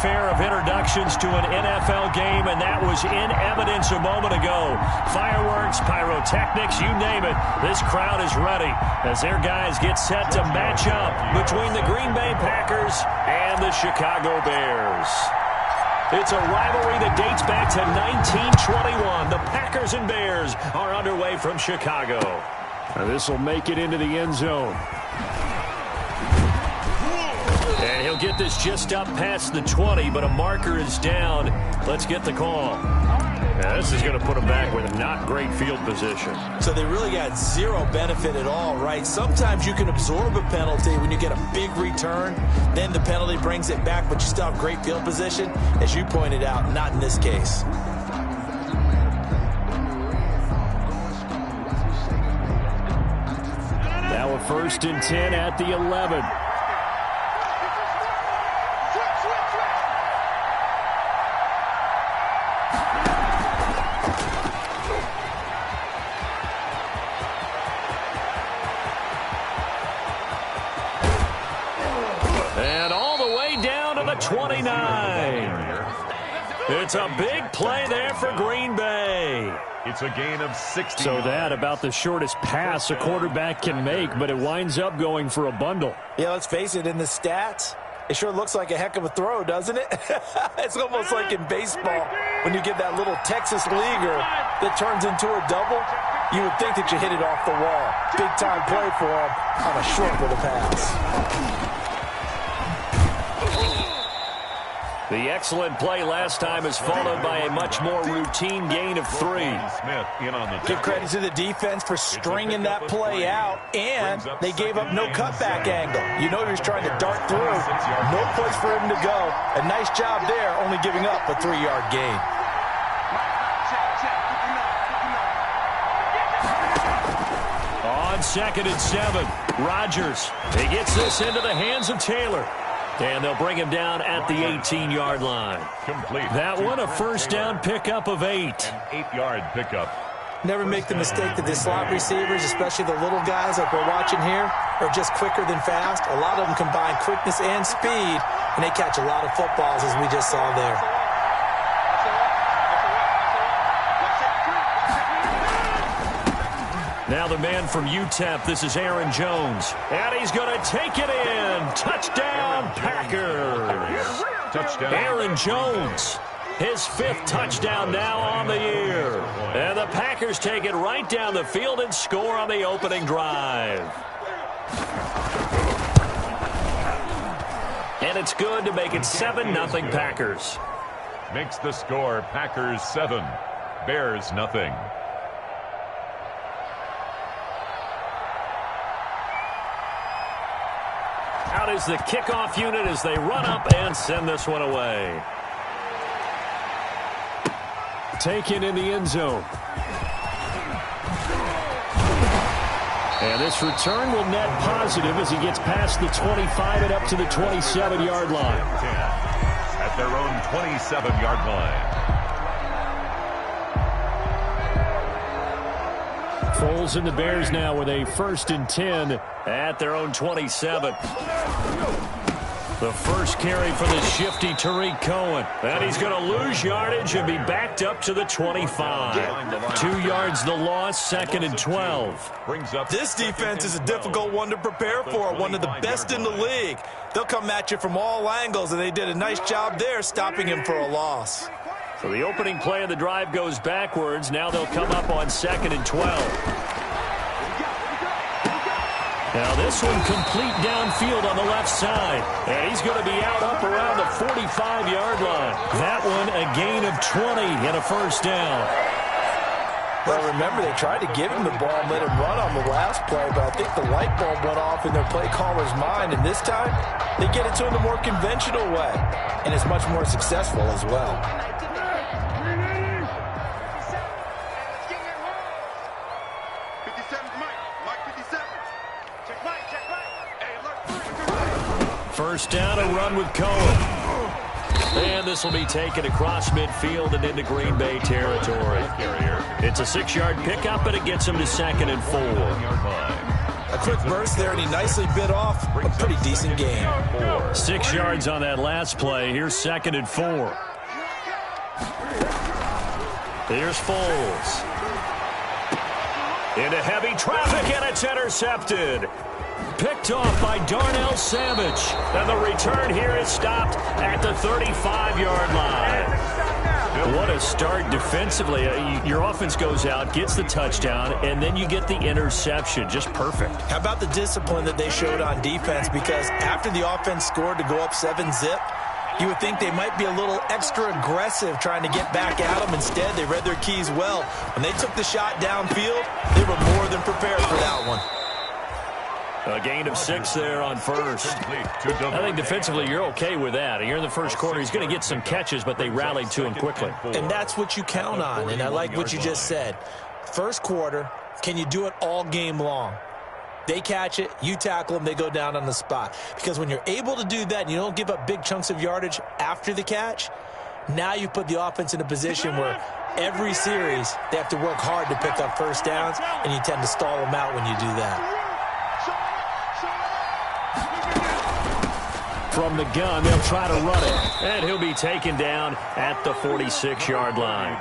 fanfare of introductions to an NFL game, and that was in evidence a moment ago. Fireworks, pyrotechnics, you name it. This crowd is ready as their guys get set to match up between the Green Bay Packers and the Chicago Bears. It's a rivalry that dates back to 1921. The Packers and Bears are underway from Chicago. Now this will make it into the end zone. And he'll get this just up past the 20, but a marker is down. Let's get the call. Now this is going to put them back with a not great field position. So they really got zero benefit at all, right? Sometimes you can absorb a penalty when you get a big return. Then the penalty brings it back, but you still have great field position. As you pointed out, not in this case. Now a 1st and 10 at the 11. And all the way down to the 29. It's a big play there for Green Bay. It's a gain of 60. So that about the shortest pass a quarterback can make, but it winds up going for a bundle. Yeah, let's face it, in the stats, it sure looks like a heck of a throw, doesn't it? It's almost like in baseball when you get that little Texas leaguer that turns into a double. You would think that you hit it off the wall. Big-time play for him on a short little pass. The excellent play last time is followed by a much more routine gain of 3. Give credit to the defense for stringing that play out, and they gave up no cutback angle. You know he was trying to dart through. No place for him to go. A nice job there, only giving up a 3-yard gain. On 2nd and 7, Rodgers. He gets this into the hands of Taylor. And they'll bring him down at the 18-yard line. Complete. That one a 1st down pickup of 8. An 8-yard pickup. Never make the mistake that the slot receivers, especially the little guys like we're watching here, are just quicker than fast. A lot of them combine quickness and speed, and they catch a lot of footballs, as we just saw there. Now the man from UTEP, this is Aaron Jones. And he's going to take it in. Touchdown, Packers. Touchdown. Aaron Jones, his 5th touchdown now on the year. And the Packers take it right down the field and score on the opening drive. And it's good to make it 7-0 Packers. Makes the score Packers 7, Bears nothing. Out is the kickoff unit as they run up and send this one away. Taken in the end zone. And this return will net positive as he gets past the 25 and up to the 27-yard line. At their own 27-yard line. Foles and the Bears now with a 1st and 10 at their own 27. The first carry for the shifty Tariq Cohen. And he's going to lose yardage and be backed up to the 25. 2 yards the loss, 2nd and 12. This defense is a difficult one to prepare for, one of the best in the league. They'll come at you from all angles, and they did a nice job there stopping him for a loss. So the opening play of the drive goes backwards. Now they'll come up on 2nd and 12. Now this one complete downfield on the left side. And he's going to be out up around the 45-yard line. That one a gain of 20 and a 1st down. Well, remember, they tried to give him the ball and let him run on the last play, but I think the light bulb went off in their play caller's mind, and this time they get it to him the more conventional way, and it's much more successful as well. First down, a run with Cohen. And this will be taken across midfield and into Green Bay territory. It's a 6-yard pickup, and it gets him to 2nd and 4. A quick burst there, and he nicely bit off a pretty decent gain. 6 yards on that last play. Here's 2nd and 4. Here's Foles. Into heavy traffic, and it's intercepted. Picked off by Darnell Savage. And the return here is stopped at the 35-yard line. What a start defensively. Your offense goes out, gets the touchdown, and then you get the interception. Just perfect. How about the discipline that they showed on defense? Because after the offense scored to go up 7-zip, you would think they might be a little extra aggressive trying to get back at them. Instead, they read their keys well. When they took the shot downfield, they were more than prepared for that one. A gain of 6 there on first. I think defensively you're okay with that. You're in the first quarter. He's going to get some catches, but they rallied to him quickly. And that's what you count on, and I like what you just said. First quarter, can you do it all game long? They catch it, you tackle them, they go down on the spot. Because when you're able to do that and you don't give up big chunks of yardage after the catch, now you put the offense in a position where every series they have to work hard to pick up first downs, and you tend to stall them out when you do that. From the gun, they'll try to run it, and he'll be taken down at the 46-yard line.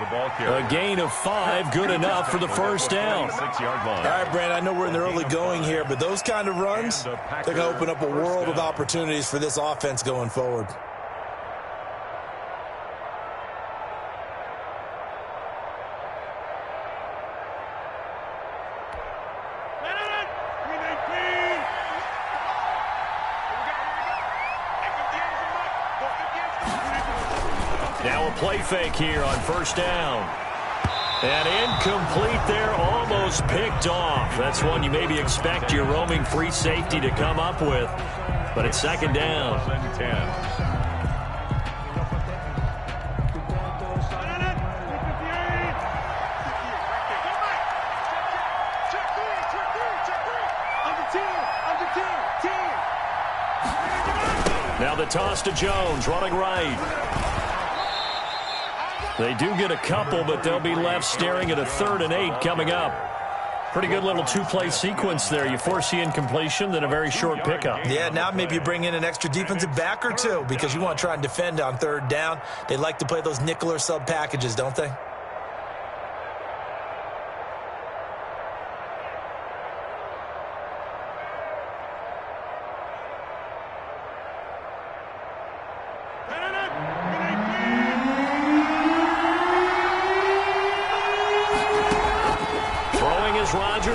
A gain of 5, good enough for the first down. All right, Brandon, I know we're in the early going here, but those kind of runs, they're going to open up a world of opportunities for this offense going forward. Now a play fake here on first down. And incomplete there, almost picked off. That's one you maybe expect your roaming free safety to come up with. But it's 2nd down. Now the toss to Jones, running right. They do get a couple, but they'll be left staring at a 3rd and 8 coming up. Pretty good little 2-play sequence there. You force the incompletion, then a very short pickup. Yeah, now maybe you bring in an extra defensive back or two because you want to try and defend on 3rd down. They like to play those nickel or sub packages, don't they?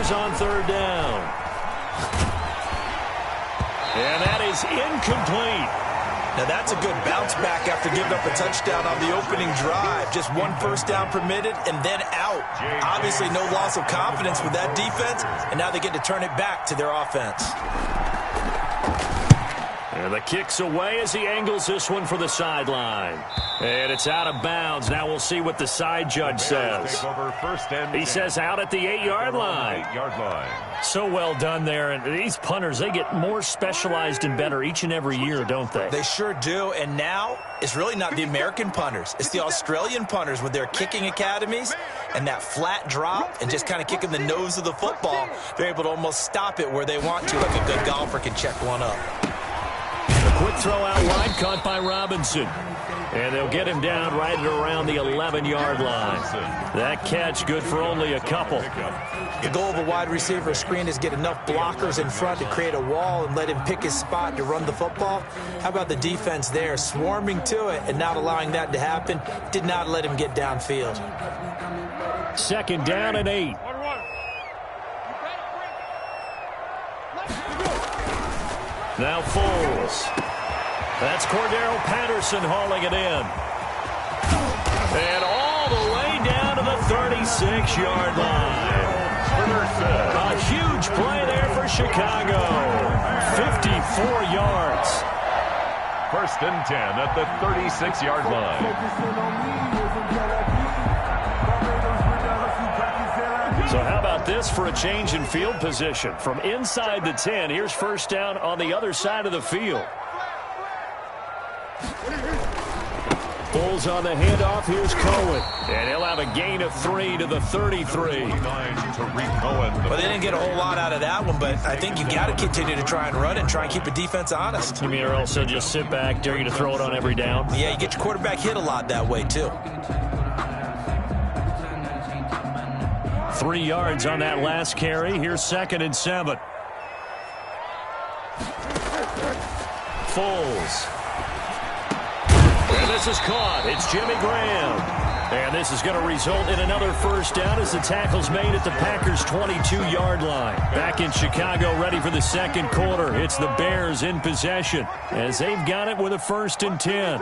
On 3rd down. And that is incomplete. Now that's a good bounce back after giving up a touchdown on the opening drive. Just 1 first down permitted and then out. Obviously no loss of confidence with that defense, and now they get to turn it back to their offense. And the kick's away as he angles this one for the sideline. And it's out of bounds. Now we'll see what the side judge says. He says out at the 8-yard line. So well done there. And these punters, they get more specialized and better each and every year, don't they? They sure do. And now it's really not the American punters. It's the Australian punters with their kicking academies and that flat drop and just kind of kicking the nose of the football. They're able to almost stop it where they want to, like a good golfer can check one up. A quick throw out wide, caught by Robinson. And they'll get him down right at around the 11-yard line. That catch good for only a couple. The goal of a wide receiver screen is get enough blockers in front to create a wall and let him pick his spot to run the football. How about the defense there, swarming to it and not allowing that to happen? Did not let him get downfield. 2nd down and 8. Now Foles. That's Cordero Patterson hauling it in. And all the way down to the 36-yard line. A huge play there for Chicago. 54 yards. 1st and 10 at the 36-yard line. So how about this for a change in field position? From inside the 10, here's first down on the other side of the field. Foles Bills on the handoff. Here's Cohen. And he'll have a gain of 3 to the 33. Well, they didn't get a whole lot out of that one, but I think you got to continue to try and run and try and keep the defense honest. You mean, or else they'll just sit back, dare you to throw it on every down? Yeah, you get your quarterback hit a lot that way, too. 3 yards on that last carry. Here's 2nd and 7. Foles. And this is caught. It's Jimmy Graham. And this is going to result in another first down as the tackle's made at the Packers' 22-yard line. Back in Chicago, ready for the second quarter. It's the Bears in possession as they've got it with a 1st and 10.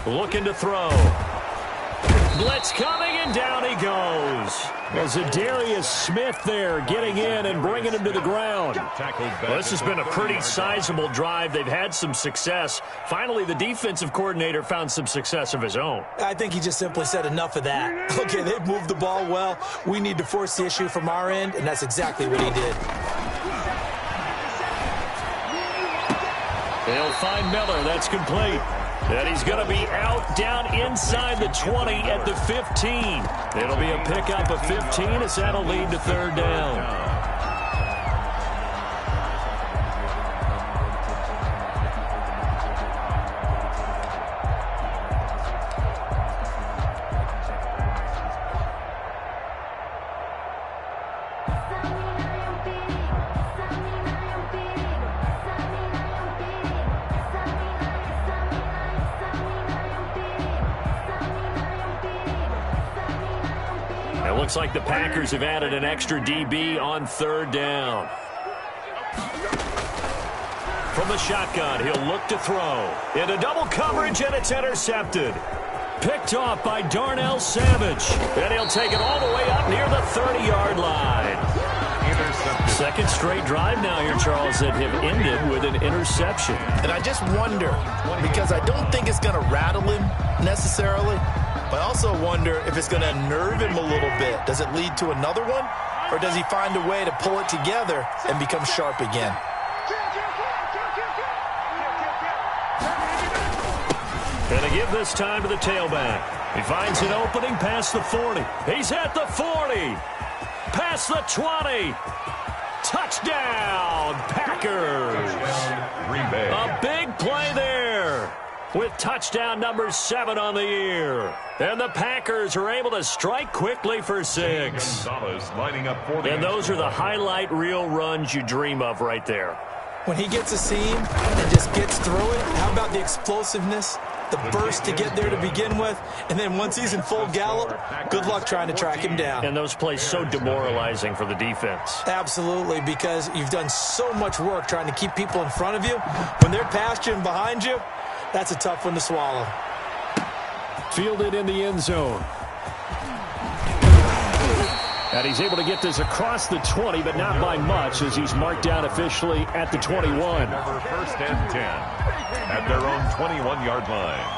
Looking to throw. Blitz coming, and down he goes. Well, Zadarius Smith there getting in and bringing him to the ground. Well, this has been a pretty sizable drive. They've had some success. Finally, the defensive coordinator found some success of his own. I think he just simply said enough of that. Okay, they've moved the ball well. We need to force the issue from our end, and that's exactly what he did. They'll find Miller. That's complete. And he's going to be out down inside the 20 at the 15. It'll be a pickup of 15 as that'll lead to 3rd down. Looks like the Packers have added an extra DB on 3rd down. From the shotgun, he'll look to throw. Into double coverage, and it's intercepted. Picked off by Darnell Savage. And he'll take it all the way up near the 30-yard line. Second straight drive now here, Charles, that have ended with an interception. And I just wonder, because I don't think it's going to rattle him necessarily, but I also wonder if it's going to unnerve him a little bit. Does it lead to another one? Or does he find a way to pull it together and become sharp again? And to give this time to the tailback. He finds an opening past the 40. He's at the 40. Past the 20. Touchdown, Packers. A big play there, with touchdown number 7 on the year. And the Packers are able to strike quickly for 6. And those are the highlight reel runs you dream of right there. When he gets a seam and just gets through it, how about the explosiveness, the burst to get there to begin with, and then once he's in full gallop, good luck trying to track him down. And those plays so demoralizing for the defense. Absolutely, because you've done so much work trying to keep people in front of you. When they're past you and behind you, that's a tough one to swallow. Fielded in the end zone. And he's able to get this across the 20, but not by much, as he's marked down officially at the 21. 1st and 10 at their own 21-yard line.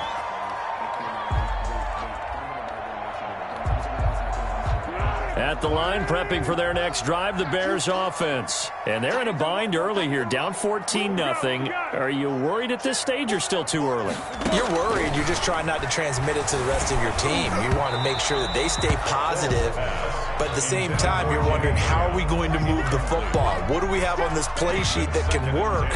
At the line, prepping for their next drive, the Bears offense. And they're in a bind early here, down 14-0. Are you worried at this stage or still too early? You're worried. You're just trying not to transmit it to the rest of your team. You want to make sure that they stay positive. But at the same time, you're wondering, how are we going to move the football? What do we have on this play sheet that can work?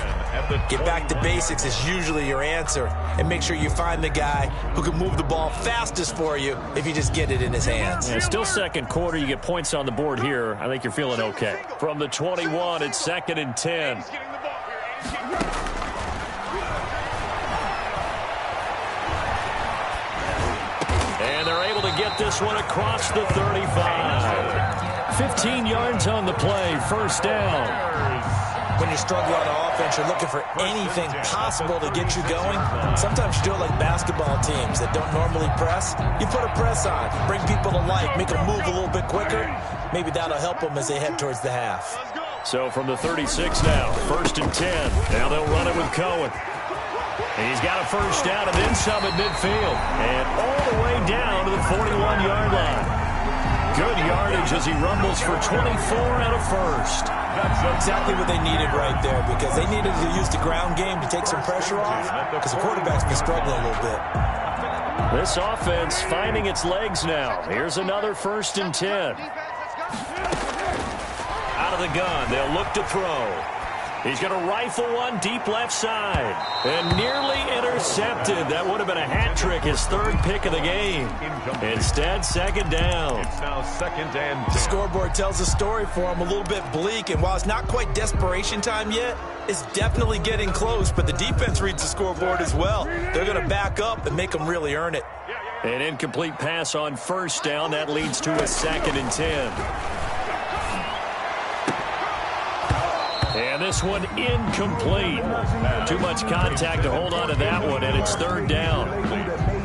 Get back to basics is usually your answer. And make sure you find the guy who can move the ball fastest for you if you just get it in his hands. Yeah, still second quarter. You get points on the board here. I think you're feeling okay. From the 21, it's 2nd and 10. And they're able to get this one across the 35. 15 yards on the play, 1st down. When you struggle on offense, you're looking for anything possible to get you going. Sometimes you do it like basketball teams that don't normally press. You put a press on, bring people to life, make them move a little bit quicker. Maybe that'll help them as they head towards the half. So from the 36 now, 1st and 10. Now they'll run it with Cohen. He's got a first down and then some at midfield. And all the way down to the 41-yard line. Good yardage as he rumbles for 24 and a first. Exactly what they needed right there, because they needed to use the ground game to take some pressure off, because the quarterback's been struggling a little bit. This offense finding its legs now. Here's another 1st and 10. Out of the gun, they'll look to throw. He's going to rifle one deep left side. And nearly intercepted. That would have been a hat trick, his 3rd pick of the game. Instead, 2nd down. It's now 2nd and 10. The scoreboard tells a story for him, a little bit bleak. And while it's not quite desperation time yet, it's definitely getting close. But the defense reads the scoreboard as well. They're going to back up and make them really earn it. An incomplete pass on 1st down. That leads to a 2nd and 10. And this one incomplete. Too much contact to hold on to that one, and it's 3rd down.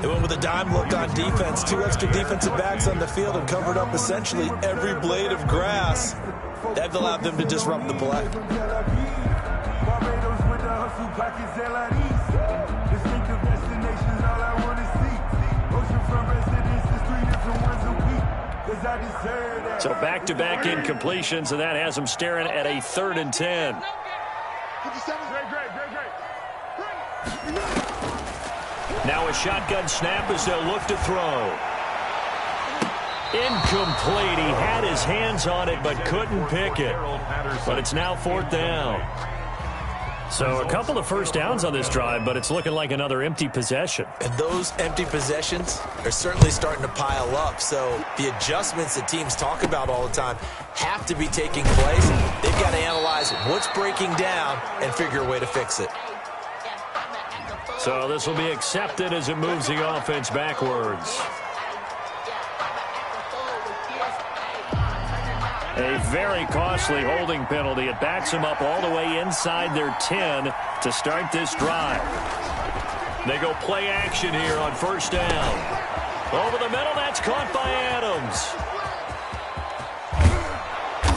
They went with a dime look on defense. 2 extra defensive backs on the field and covered up essentially every blade of grass. That allowed them to disrupt the play. So back-to-back incompletions, and that has them staring at a 3rd and 10. Now a shotgun snap as they'll look to throw. Incomplete. He had his hands on it but couldn't pick it. But it's now 4th down. So a couple of 1st downs on this drive, but it's looking like another empty possession. And those empty possessions are certainly starting to pile up. So the adjustments that teams talk about all the time have to be taking place. They've got to analyze what's breaking down and figure a way to fix it. So this will be accepted as it moves the offense backwards. A very costly holding penalty. It backs them up all the way inside their 10 to start this drive. They go play action here on 1st down. Over the middle, that's caught by Adams.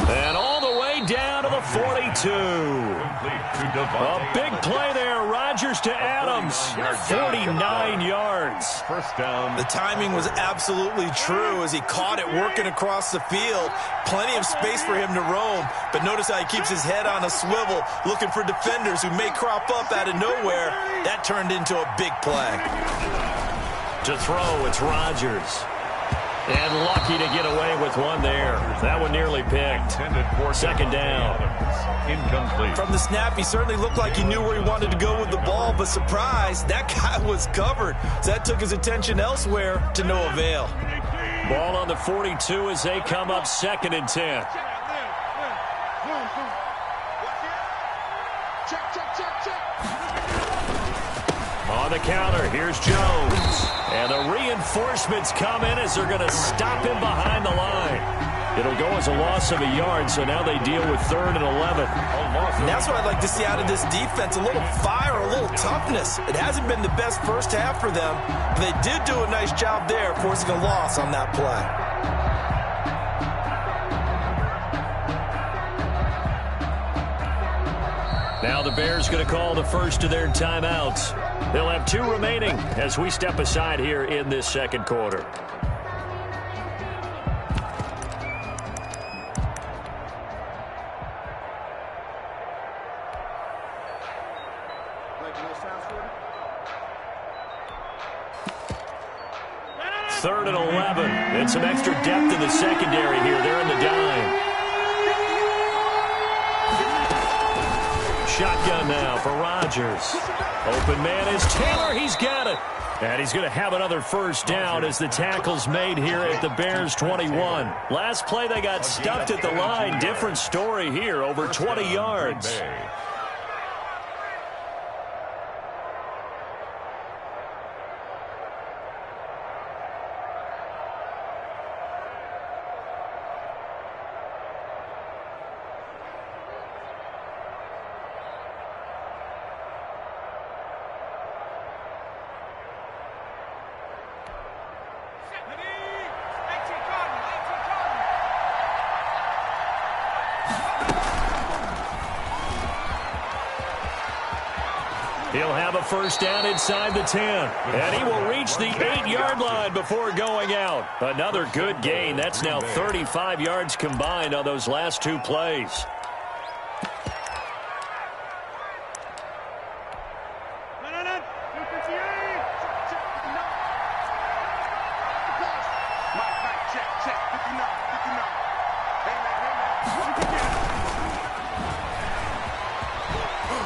And all the way down to the 42. A big play there. Rodgers to Adams. 49 yards. 1st down. The timing was absolutely true as he caught it working across the field. Plenty of space for him to roam. But notice how he keeps his head on a swivel, looking for defenders who may crop up out of nowhere. That turned into a big play. To throw, it's Rodgers. And lucky to get away with one there. That one nearly picked. 2nd down. Incomplete. From the snap, he certainly looked like he knew where he wanted to go with the ball, but surprise, that guy was covered. So that took his attention elsewhere to no avail. Ball on the 42 as they come up 2nd and 10. On the counter, here's Jones. And the reinforcements come in as they're going to stop him behind the line. It'll go as a loss of a yard, so now they deal with 3rd and 11. And that's what I'd like to see out of this defense, a little fire, a little toughness. It hasn't been the best 1st half for them, but they did do a nice job there, forcing a loss on that play. Now the Bears going to call the first of their timeouts. They'll have 2 remaining as we step aside here in this 2nd quarter. Third and 11. And some extra depth in the secondary here. They're in the dime. Shotgun now for Rodgers. Open man is Taylor. He's got it. And he's going to have another 1st down as the tackle's made here at the Bears 21. Last play they got stuffed at the line. Different story here. Over 20 yards. He'll have a 1st down inside the 10. And he will reach the 8-yard line before going out. Another good gain. That's now 35 yards combined on those last 2 plays.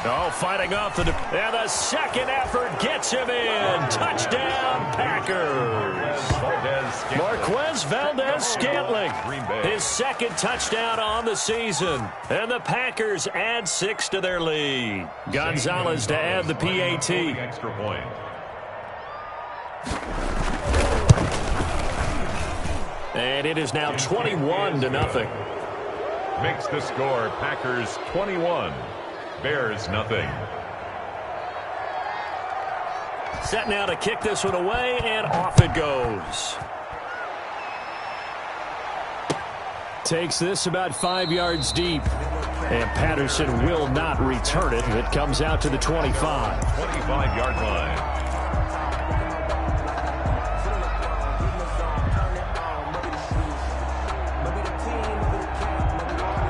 Oh, fighting off the... And the second effort gets him in. Touchdown, Packers. Marquez Valdez-Scantling. His second touchdown on the season. And the Packers add 6 to their lead. Gonzalez to add the PAT. Extra point. And it is now 21-0. Makes the score Packers 21. Bears nothing. Set now to kick this one away, and off it goes. Takes this about 5 yards deep. And Patterson will not return it. It comes out to the 25. 25-yard line.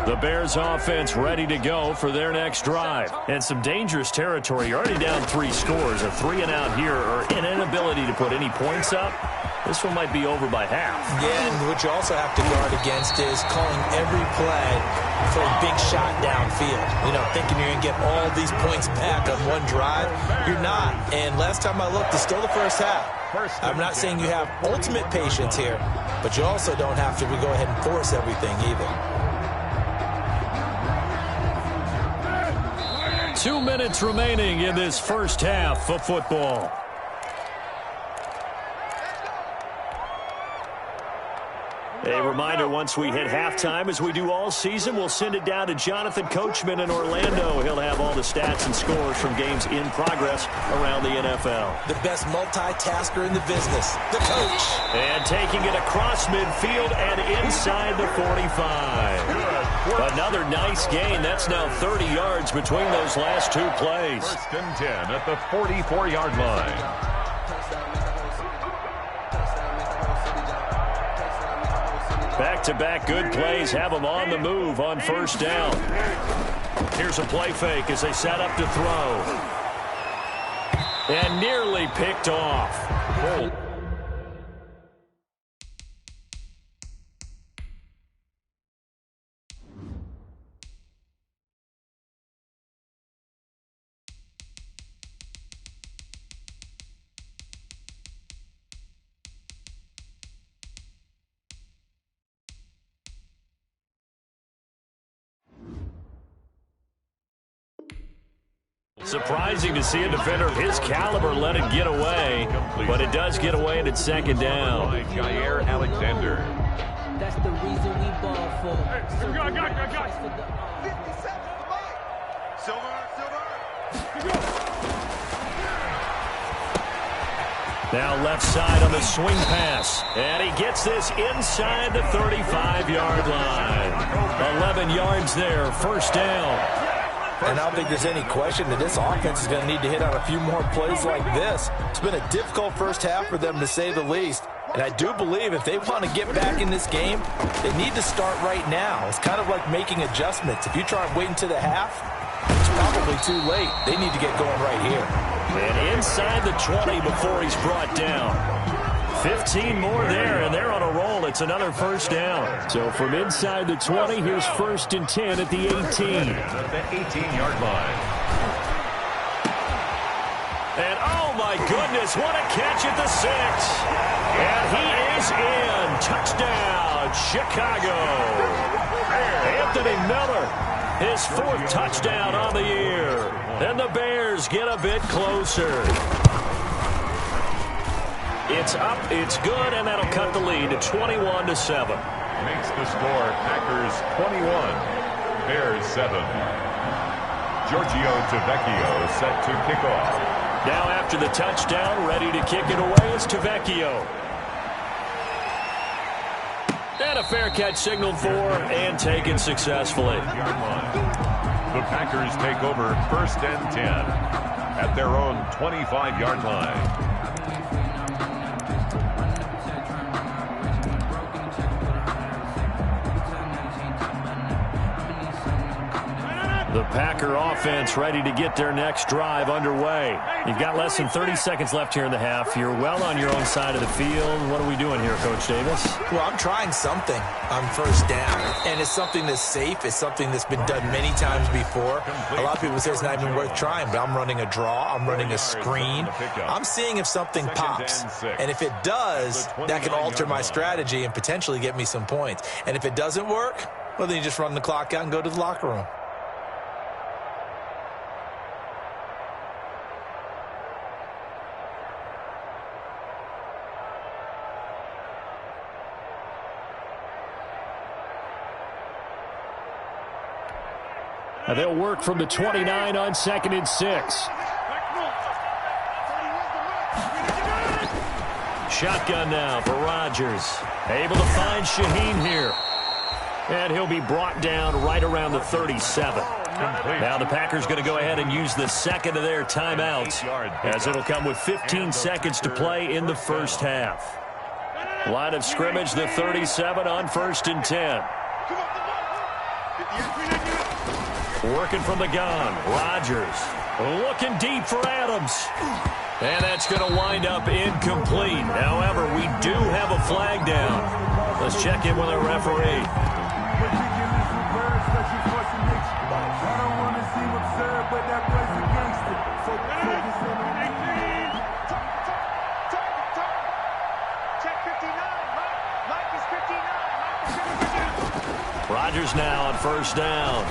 The Bears offense ready to go for their next drive. And some dangerous territory. You're already down 3 scores. A 3 and out here, or an inability to put any points up. This one might be over by half. Yeah, and what you also have to guard against is calling every play for a big shot downfield. You know, thinking you're going to get all these points back on one drive. You're not. And last time I looked, it's still the first half. I'm not saying you have ultimate patience here, but you also don't have to go ahead and force everything either. 2 minutes remaining in this first half of football. A reminder, once we hit halftime, as we do all season, we'll send it down to Jonathan Coachman in Orlando. He'll have all the stats and scores from games in progress around the NFL. The best multitasker in the business, the coach. And taking it across midfield and inside the 45. Another nice gain. That's now 30 yards between those last 2 plays. 1st and 10 at the 44-yard line. Back-to-back good plays have them on the move on first down. Here's a play fake as they set up to throw. And nearly picked off. Surprising to see a defender of his caliber let it get away, but it does get away and it's 2nd down. Jair Alexander. That's the reason we ball for. Hey, I got. 57 Silver. Now left side on the swing pass. And he gets this inside the 35-yard line. 11 yards there, 1st down. And I don't think there's any question that this offense is going to need to hit on a few more plays like this. It's been a difficult first half for them, to say the least. And I do believe if they want to get back in this game, they need to start right now. It's kind of like making adjustments. If you try and wait until the half, it's probably too late. They need to get going right here. And inside the 20 before he's brought down. 15 more there, and they're on a roll. It's another 1st down. So from inside the 20, here's 1st and 10 at the 18. At the 18-yard line. And oh my goodness, what a catch at the 6. And he is in. Touchdown, Chicago. Anthony Miller, his 4th touchdown on the year. And the Bears get a bit closer. It's up, it's good, and that'll cut the lead to 21-7. Makes the score Packers 21, Bears 7. Giorgio Tavecchio set to kick off. Now after the touchdown, ready to kick it away is Tavecchio. And a fair catch signaled for and taken successfully. The Packers take over 1st and 10 at their own 25-yard line. The Packer offense ready to get their next drive underway. You've got less than 30 seconds left here in the half. You're well on your own side of the field. What are we doing here, Coach Davis? Well, I'm trying something on first down, and it's something that's safe. It's something that's been done many times before. A lot of people say it's not even worth trying, but I'm running a draw. I'm running a screen. I'm seeing if something pops, and if it does, that can alter my strategy and potentially get me some points. And if it doesn't work, well, then you just run the clock out and go to the locker room. And they'll work from the 29 on 2nd and 6. Shotgun now for Rodgers. Able to find Shaheen here. And he'll be brought down right around the 37. Now the Packers going to go ahead and use the second of their timeouts, as it'll come with 15 seconds to play in the first half. Line of scrimmage, the 37 on 1st and 10. Working from the gun, Rodgers looking deep for Adams. And that's going to wind up incomplete. However, we do have a flag down. Let's check in with our referee. Rodgers now on first down.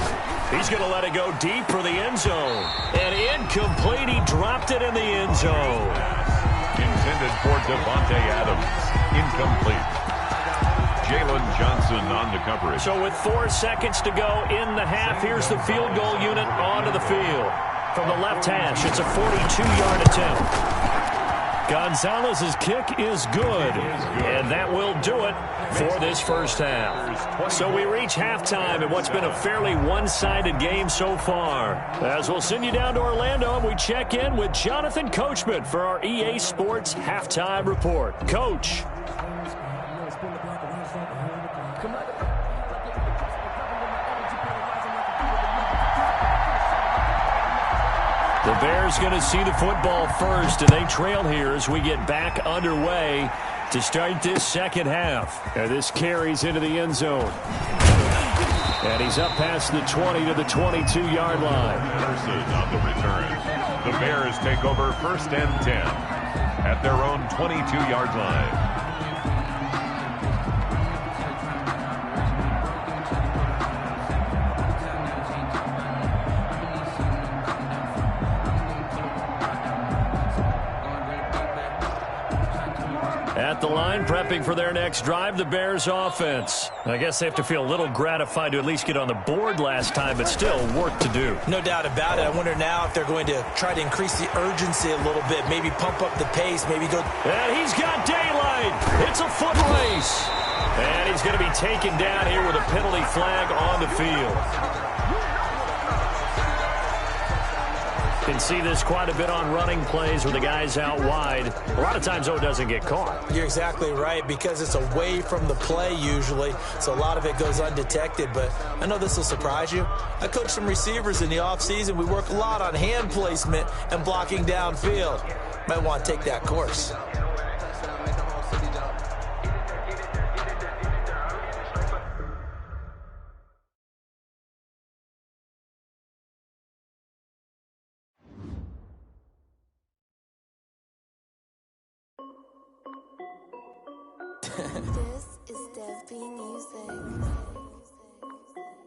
He's going to let it go deep for the end zone. And incomplete. He dropped it in the end zone. Intended for Devontae Adams. Incomplete. Jalen Johnson on the coverage. So with 4 seconds to go in the half, here's the field goal unit onto the field. From the left hash, it's a 42-yard attempt. Gonzalez's kick is good, and that will do it for this first half. So we reach halftime in what's been a fairly one-sided game so far. As we'll send you down to Orlando, and we check in with Jonathan Coachman for our EA Sports Halftime Report. Coach. The Bears going to see the football first, and they trail here as we get back underway to start this second half. And this carries into the end zone. And he's up past the 20 to the 22-yard line. Versus on the return. The Bears take over 1st and 10 at their own 22-yard line. At the line, prepping for their next drive, the Bears offense. I guess they have to feel a little gratified to at least get on the board last time, but still work to do. No doubt about it. I wonder now if they're going to try to increase the urgency a little bit, maybe pump up the pace, maybe go. And he's got daylight. It's a foot race. And he's going to be taken down here with a penalty flag on the field. Can see this quite a bit on running plays where the guy's out wide. A lot of times, though, it doesn't get caught. You're exactly right, because it's away from the play usually, so a lot of it goes undetected. But I know this will surprise you. I coach some receivers in the offseason. We work a lot on hand placement and blocking downfield. Might want to take that course. This is Dev B Music.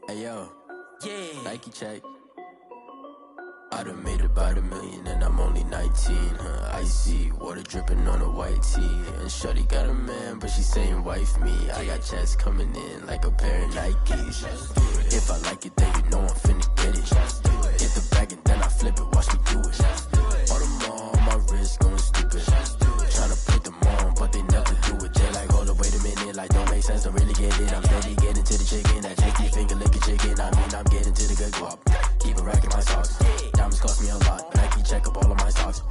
Hey yo, yeah. Nike check. I done made about $1 million and I'm only 19. Icy water dripping on a white tee. And shorty got a man, but she saying wife me. I got checks coming in like a pair of Nikes. If I like it, then you know I'm finna get it. Hit the bag and then I flip it, watch me do it. All on my wrist going stupid. Tryna put them on, but they never do it. They like, hold up, wait a minute, like don't make sense, don't really get it. I'm steady getting to the chicken, that chicky finger licking chicken. I mean, I'm getting to the good guap. Keep it racking my socks. Diamonds cost me a lot. Nike check up all of my socks.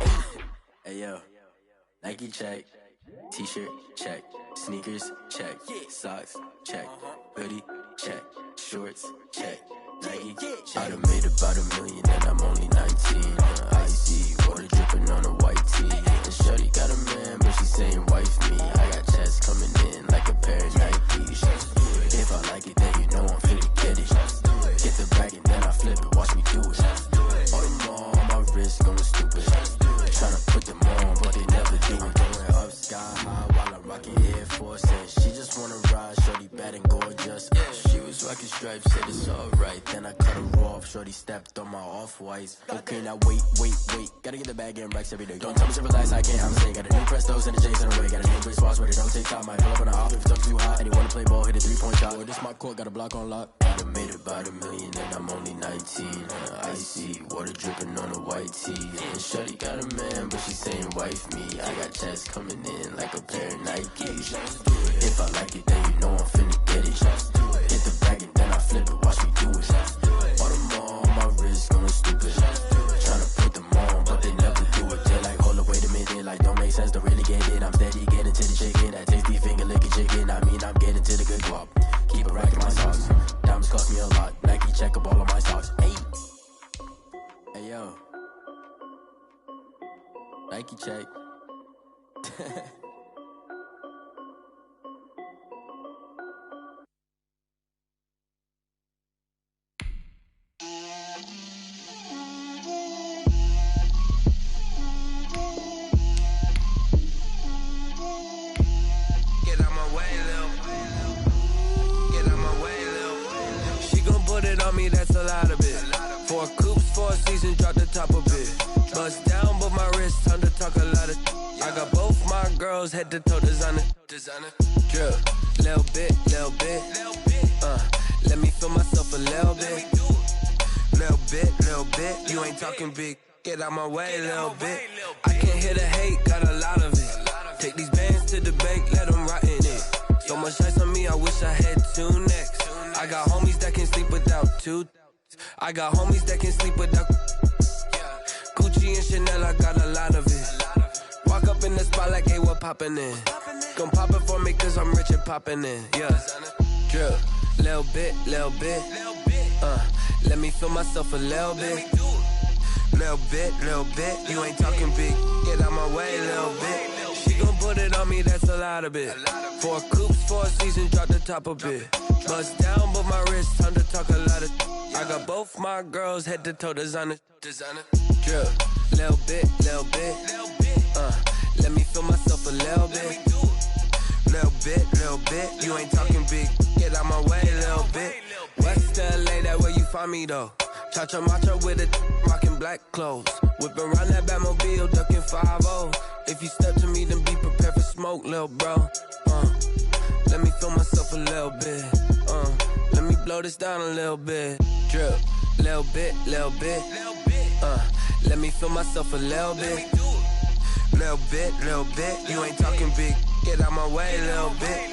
Hey yo, Nike check. T-shirt check. Sneakers check. Socks check. Hoodie check. Shorts check. Nike I done made about a million and I'm only 19. Icy, water dripping on a white tee. And shorty got a man, but she saying wife me. I got checks coming in like a pair of Nikes. If I like it, then you know I'm finna get it. Get the bag and then I flip it, watch me do it. All them all on my wrist going stupid. Tryna put them on, but they never do it. Going up sky high while I'm rocking Air Force. And she just wanna ride, shorty bad and gorgeous. She was rocking stripes, said it's alright. Then I cut her off, shorty stepped on my off-whites. Okay, now wait. Gotta get the bag and racks every day. Don't tell me to relax, I can't, I'm saying. Got a new Prestos and a J's in the way. Got a new Brit Swash, but it don't take time. Might pull up on a hop if it's too hot. And he wanna play ball, hit a 3-point shot. Well, this my court, got a block on lock. I done made about a million and I'm only 19. Icy, water dripping on a white tee. And shorty got a man, but she saying wife me. I got checks coming in like a pair of Nikes. If I like it, then you know I'm finna get it. Hit the bag and then I flip it, watch me do it. All them all on my wrist going stupid. Tryna put them on, but they never do it. They're like, hold up, wait a minute, like don't make sense, don't really get it. I'm steady getting to the chicken, that tasty finger licking chicken. I mean, I'm getting to the good guap. Keep it racking my socks. Diamonds cost me a lot. Nike check up all of my socks. Hey yo, Nike check. That's a lot of it. 4 coops, 4 seasons, drop the top of it. Bust down, but my wrist, time to talk a lot of. I got both my girls head to toe designer. Drip, little bit. Let me feel myself a little bit. Little bit. You ain't talking big. Get out my way, little bit. I can't hear the hate, got a lot of it. Take these bands to the bank, let them rot in it. So much ice on me, I wish I had 2 necks. I got homies that can sleep without 2. I got homies that can sleep without Gucci and Chanel, I got a lot of it. Walk up in the spot like, hey, what poppin' in? Gon' pop it for me cause I'm rich and poppin' in, yeah. Drip, little bit. Let me feel myself a little bit. Little bit. You ain't talking big, get out my way, little bit. She gon' put it on me, that's a lot of it. 4 coops, 4 seasons, drop the top a bit. Bust down, but my wrist, time to talk a lot of. I got both my girls head to toe designer. Drip, little bit. Let me feel myself a little bit. Little bit. You ain't talking big, get out my way, little bit. West LA, that where you find me though. Cha-cha macho with a rockin' black clothes. Whippin' around that Batmobile, duckin' 5-0. If you step to me, then be prepared for smoke, lil' bro. Let me feel myself a little bit. Let me blow this down a little bit. Drip, little bit. Let me feel myself a little bit. Little bit. You ain't talking big. Get out my way, little bit.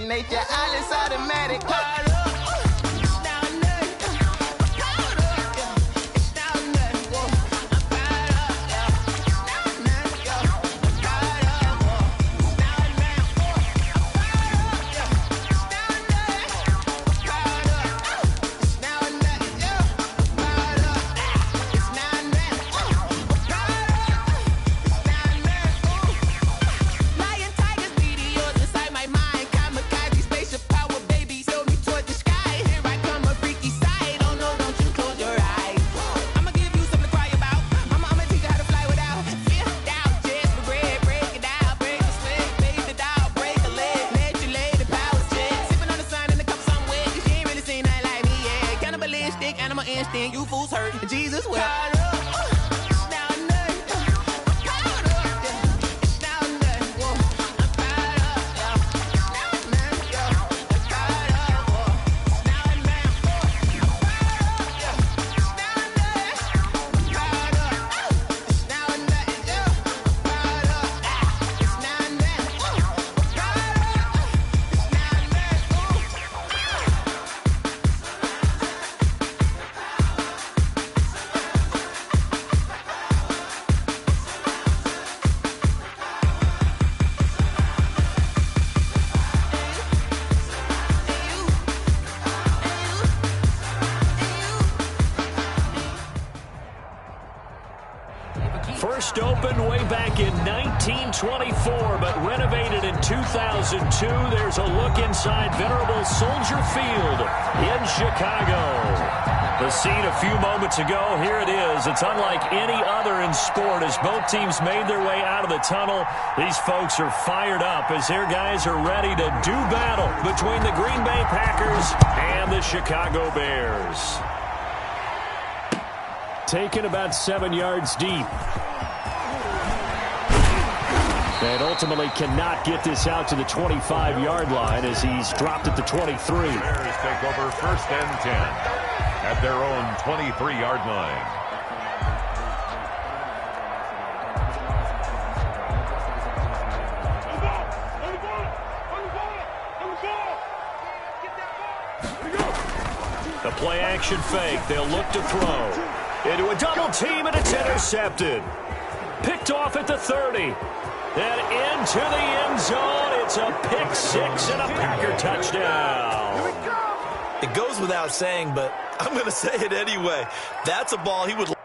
nature, all is automatic. First opened way back in 1924, but renovated in 2002. There's a look inside venerable Soldier Field in Chicago. The scene a few moments ago, here it is. It's unlike any other in sport as both teams made their way out of the tunnel. These folks are fired up as their guys are ready to do battle between the Green Bay Packers and the Chicago Bears. Taken about 7 yards deep. And ultimately cannot get this out to the 25-yard line as he's dropped at the 23. Bears take over 1st and 10. At their own 23-yard line. The play-action fake. They'll look to throw. Into a double team, and it's intercepted. Picked off at the 30. Then into the end zone. It's a pick six and a Packer touchdown. Here we go. It goes without saying, but I'm going to say it anyway. That's a ball he would...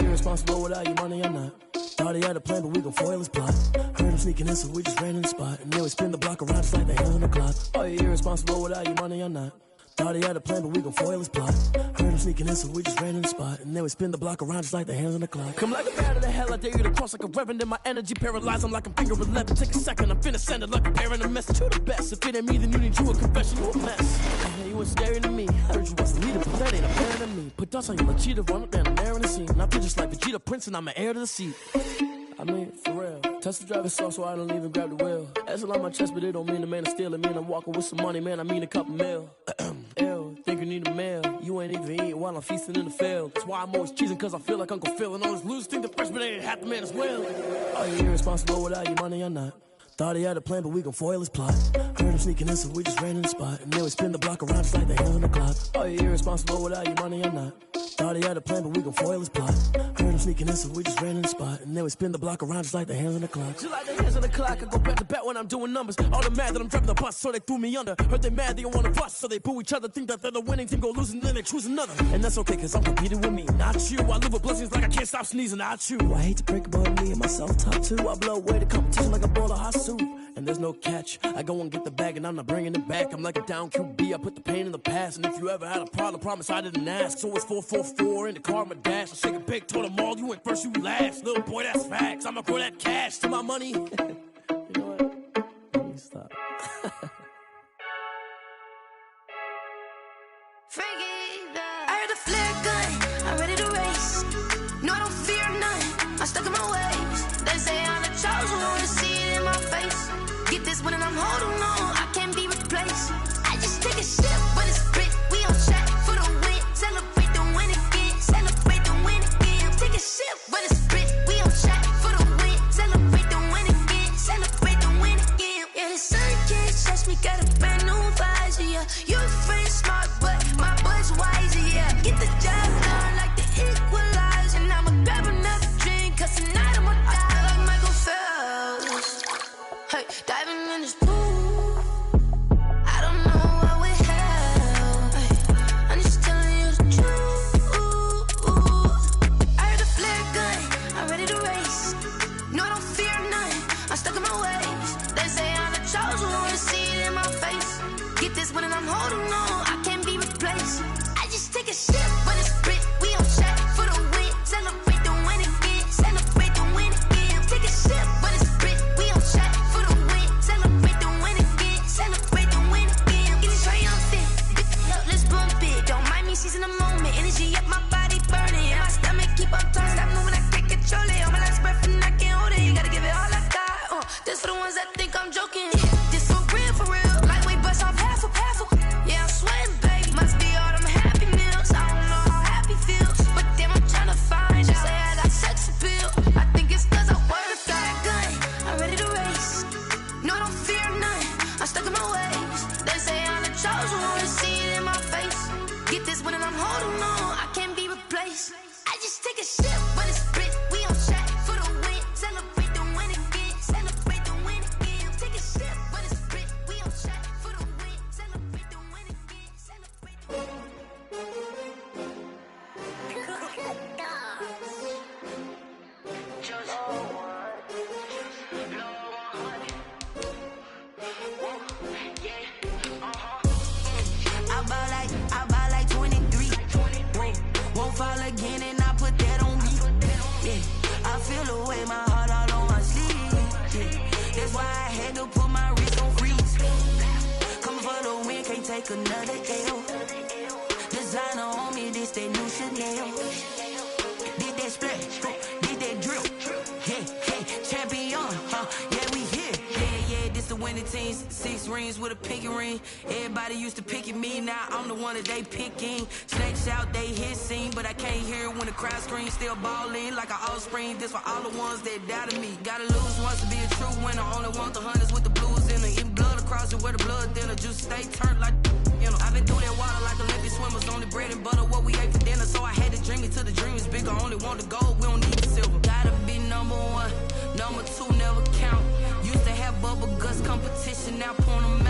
Irresponsible without your money, I'm not. Thought he had a plan, but we gon' foil his plot. Heard him sneaking in, so we just ran in the spot. And then we spin the block around just like the hands on the clock. Are you irresponsible without your money, I'm not. Thought he had a plan, but we gon' foil his plot. Heard him sneaking in, so we just ran in the spot. And then we spin the block around just like the hands on the clock. Come like a bat of the hell, I dare you to cross like a reverend. And my energy paralyzed, I'm like I'm finger 11. Take a second, I'm finna send it like a parent a message. You the best, if it ain't me, then you need you a confession. You a mess. Yeah, you was scary to me. Heard you was the leader, but that ain't apparent to me. Put dust on you like cheetah, run up down the air in the scene. And I feel just like Vegeta Prince, and I'm an heir to the seat. I mean, for real. Touch the driver's soft, so I don't even grab the wheel. That's on my chest, but it don't mean the man is stealing. Mean I'm walking with some money, man, I mean a couple mil. Ew, think you need a meal. You ain't even eating while I'm feasting in the field. That's why I'm always cheesing, cause I feel like Uncle Phil. And all those losers think the freshman ain't half the man as well. Are you irresponsible without your money or not? Thought he had a plan, but we gon' foil his plot. Heard him sneaking in, so we just ran in the spot. And then we spin the block around just like the hands on the clock. Are you irresponsible without your money or not? Thought he had a plan, but we gon' foil his plot. Heard him sneaking in, so we just ran in the spot. And then we spin the block around just like the hands on the clock. Just like the hands on the clock, I go back to back when I'm doing numbers. All the mad that I'm driving the bus, so they threw me under. Heard they mad, they don't wanna bust, so they boo each other. Think that they're the winning team, go losing, then they choose another. And that's okay, cause I'm competing with me, not you. I live with blessings like I can't stop sneezing, not you. I hate to break about me and my self-talk too. I blow away the competition like a bowl of hot soup. And there's no catch. I go and get the bag and I'm not bringing it back. I'm like a down QB, I put the pain in the past. And if you ever had a problem, promise I didn't ask. So it's 4-4-4 in the car, my dash. I shake a big, told them all, you went first, you last. Little boy, that's facts. I'ma grow that cash to my money. You know what? Let me stop. I heard a flare gun, I'm ready to race. No, I don't fear none, I'm stuck in my ways. They say I'm the chosen one, see it in my face. Get this one and I'm holding on, I can't be replaced. I just take a sip, but it's split. We on track for the win. Celebrate the win again, celebrate the win again. Take a sip, but it's split. We on track for the win. Celebrate the win again, celebrate the win again. Yeah, the sun can't touch me, got a brand new visor, yeah. Your friend smart, but my boy's wiser, yeah. Get the job done like the equalizer. And I'ma grab another drink, cause tonight I'ma die like Michael Phelps. Hey, diving in this pool, for the ones that think I'm joking. This for real, for real. Lightweight bust off half a. Yeah, I'm sweating, babe. Must be all them happy meals. I don't know how happy feels, but damn, I'm tryna find out. Say I got sex appeal. I think it's 'cause I wear the fat gun. I'm ready to race. No, I don't fear nothing. I'm stuck in my ways. They say I'm the chosen one. See it in my face. Get this one and I'm holding on. I can't be replaced. I just take a sip, but it's split. We on track for the win. Celebrate the win again. Celebrate the win again. Take a sip, but it's split. We on track for the win. Celebrate the win again. Celebrate the win. I buy like 23. Won't fall again and I put that on me. Yeah, I feel the way, my heart all on my sleeve. Yeah, that's why I had to put my wrist on freeze. Coming for the win, can't take another L. Designer on me, this that new Chanel. Did that splash, did that drill. Yeah, hey, champion, yeah, we here. Yeah, this the winning team. 6 rings with a pinky ring. Everybody used to pick at me, now I'm the one that they picking. Snakes out, they hit scene, but I can't hear it when the crowd screams. Still ballin' like an offspring. This for all the ones that doubted me. Gotta lose once to be a true winner. Only want the hunters with the blues in it. Eating blood across it where the blood thinner. Juice stay turned like, you know. I've been through that water like Olympic swimmers. Only bread and butter, what we ate for dinner. So I had to dream it till the dream is bigger. Only want the gold, we don't need the silver. Gotta be number 1, number 2 never count. Used to have bubble guts competition, now point 'em out.